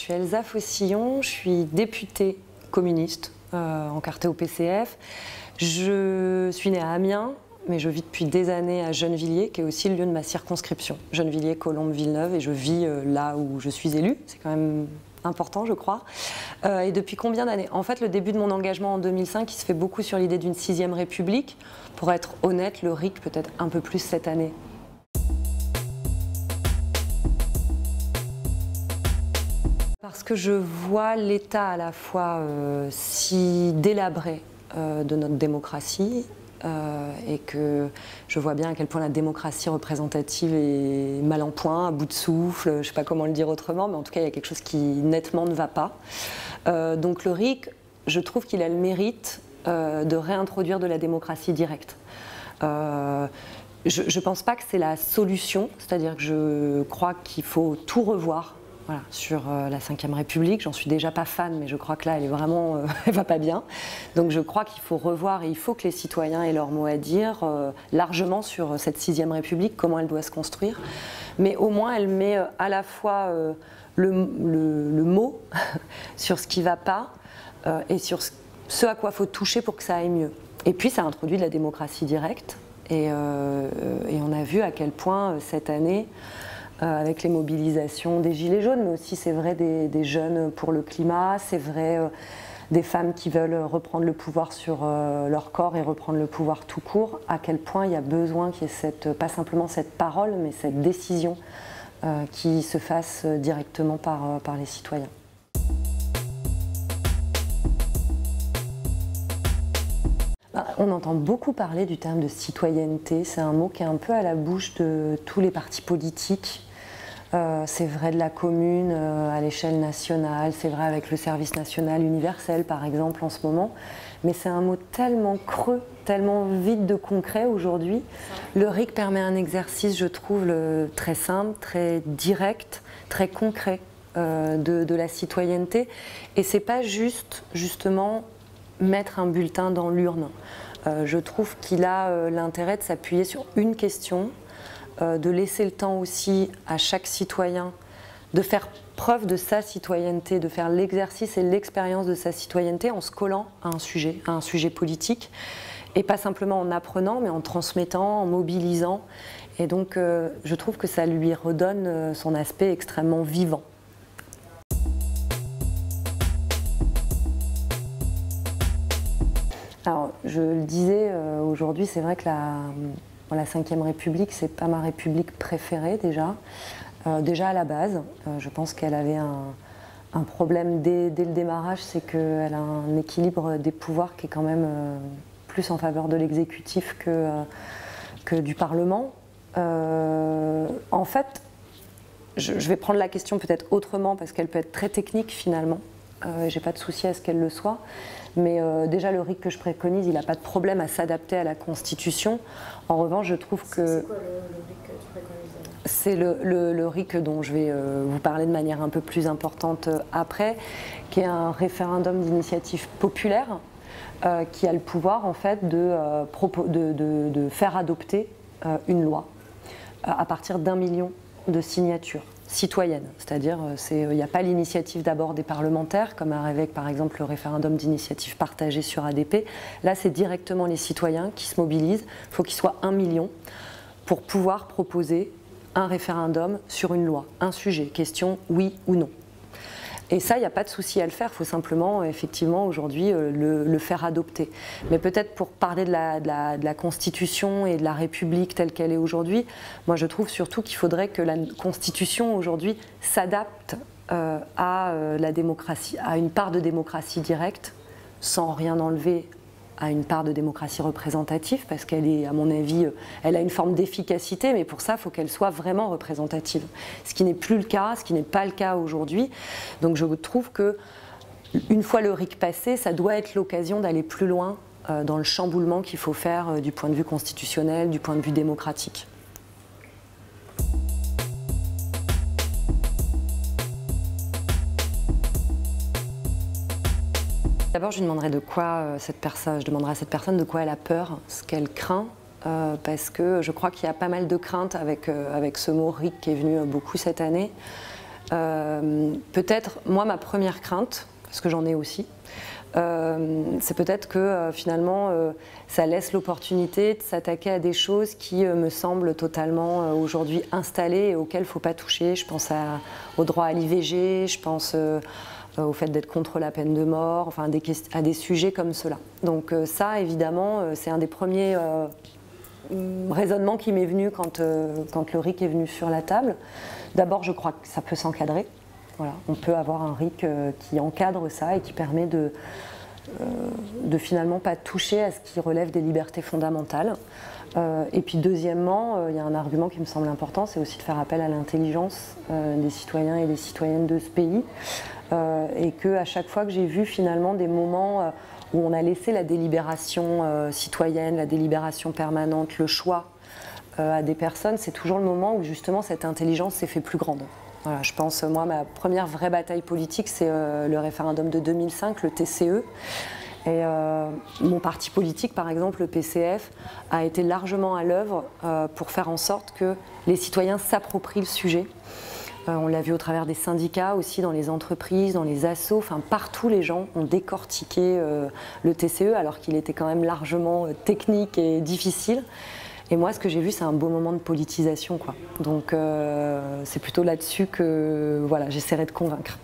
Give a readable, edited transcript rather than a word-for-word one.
suis Elsa Faucillon, je suis députée communiste encartée au PCF. Je suis née à Amiens, mais je vis depuis des années à Gennevilliers, qui est aussi le lieu de ma circonscription. Gennevilliers, Colombes, Villeneuve, et je vis là où je suis élue. C'est quand même important, je crois. Et depuis combien d'années? En fait, le début de mon engagement en 2005, il se fait beaucoup sur l'idée d'une 6e République. Pour être honnête, le RIC peut-être un peu plus cette année. Parce que je vois l'état à la fois si délabré de notre démocratie et que je vois bien à quel point la démocratie représentative est mal en point, à bout de souffle, je ne sais pas comment le dire autrement, mais en tout cas il y a quelque chose qui nettement ne va pas. Donc le RIC, je trouve qu'il a le mérite de réintroduire de la démocratie directe. Je ne pense pas que c'est la solution, c'est-à-dire que je crois qu'il faut tout revoir. Voilà, sur la 5e République, j'en suis déjà pas fan, mais je crois que là, elle est vraiment, elle va pas bien. Donc je crois qu'il faut revoir et il faut que les citoyens aient leur mot à dire largement sur cette 6e République, comment elle doit se construire. Mais au moins, elle met à la fois le mot sur ce qui va pas et sur ce à quoi il faut toucher pour que ça aille mieux. Et puis, ça introduit de la démocratie directe et on a vu à quel point cette année, avec les mobilisations des Gilets jaunes, mais aussi c'est vrai des jeunes pour le climat, c'est vrai des femmes qui veulent reprendre le pouvoir sur leur corps et reprendre le pouvoir tout court, à quel point il y a besoin qu'il y ait pas simplement cette parole, mais cette décision qui se fasse directement par les citoyens. On entend beaucoup parler du terme de citoyenneté, c'est un mot qui est un peu à la bouche de tous les partis politiques. C'est vrai de la commune à l'échelle nationale, c'est vrai avec le service national universel par exemple en ce moment, mais c'est un mot tellement creux, tellement vide de concret aujourd'hui. Le RIC permet un exercice, je trouve, très simple, très direct, très concret de la citoyenneté, et c'est pas juste justement mettre un bulletin dans l'urne. Je trouve qu'il a l'intérêt de s'appuyer sur une question, de laisser le temps aussi à chaque citoyen de faire preuve de sa citoyenneté, de faire l'exercice et l'expérience de sa citoyenneté en se collant à un sujet politique, et pas simplement en apprenant, mais en transmettant, en mobilisant. Et donc je trouve que ça lui redonne son aspect extrêmement vivant. Alors, je le disais, aujourd'hui, c'est vrai que la 5e République, c'est pas ma République préférée déjà. Déjà à la base, je pense qu'elle avait un problème dès le démarrage, c'est qu'elle a un équilibre des pouvoirs qui est quand même plus en faveur de l'exécutif que du Parlement. En fait, je vais prendre la question peut-être autrement parce qu'elle peut être très technique finalement. J'ai pas de souci à ce qu'elle le soit, mais déjà le RIC que je préconise, il n'a pas de problème à s'adapter à la Constitution. En revanche, je trouve que... C'est quoi le RIC que tu préconises? C'est le RIC dont je vais vous parler de manière un peu plus importante après, qui est un référendum d'initiative populaire qui a le pouvoir en fait de faire adopter une loi à partir d'1 million de signatures citoyennes, c'est-à-dire il n'y a pas l'initiative d'abord des parlementaires, comme avec par exemple le référendum d'initiative partagée sur ADP. Là, c'est directement les citoyens qui se mobilisent. Il faut qu'il soit 1 million pour pouvoir proposer un référendum sur une loi, un sujet, question oui ou non. Et ça, il n'y a pas de souci à le faire, il faut simplement, effectivement, aujourd'hui, le faire adopter. Mais peut-être pour parler de la Constitution et de la République telle qu'elle est aujourd'hui, moi je trouve surtout qu'il faudrait que la Constitution, aujourd'hui, s'adapte à la démocratie, à une part de démocratie directe, sans rien enlever à une part de démocratie représentative, parce qu'elle est, à mon avis, elle a une forme d'efficacité, mais pour ça, il faut qu'elle soit vraiment représentative. Ce qui n'est plus le cas, ce qui n'est pas le cas aujourd'hui. Donc je trouve que, une fois le RIC passé, ça doit être l'occasion d'aller plus loin dans le chamboulement qu'il faut faire du point de vue constitutionnel, du point de vue démocratique. D'abord, je lui demanderai de quoi je demanderai à cette personne de quoi elle a peur, ce qu'elle craint, parce que je crois qu'il y a pas mal de craintes avec ce mot RIC qui est venu beaucoup cette année. Peut-être, moi, ma première crainte, parce que j'en ai aussi, c'est peut-être que finalement ça laisse l'opportunité de s'attaquer à des choses qui me semblent totalement aujourd'hui installées et auxquelles il ne faut pas toucher. Je pense au droit à l'IVG, je pense au fait d'être contre la peine de mort, enfin à des sujets comme cela. Donc ça, évidemment, c'est un des premiers raisonnements qui m'est venu quand le RIC est venu sur la table. D'abord, je crois que ça peut s'encadrer. Voilà, on peut avoir un RIC qui encadre ça et qui permet de finalement pas toucher à ce qui relève des libertés fondamentales. Et puis deuxièmement, il y a un argument qui me semble important, c'est aussi de faire appel à l'intelligence des citoyens et des citoyennes de ce pays. Et qu'à chaque fois que j'ai vu finalement des moments où on a laissé la délibération citoyenne, la délibération permanente, le choix à des personnes, c'est toujours le moment où justement cette intelligence s'est fait plus grande. Voilà, je pense, moi, ma première vraie bataille politique, c'est le référendum de 2005, le TCE. Et mon parti politique, par exemple, le PCF, a été largement à l'œuvre pour faire en sorte que les citoyens s'approprient le sujet. On l'a vu au travers des syndicats, aussi dans les entreprises, dans les assos, enfin partout les gens ont décortiqué le TCE alors qu'il était quand même largement technique et difficile. Et moi, ce que j'ai vu, c'est un beau moment de politisation, quoi. Donc, c'est plutôt là-dessus que voilà, j'essaierai de convaincre.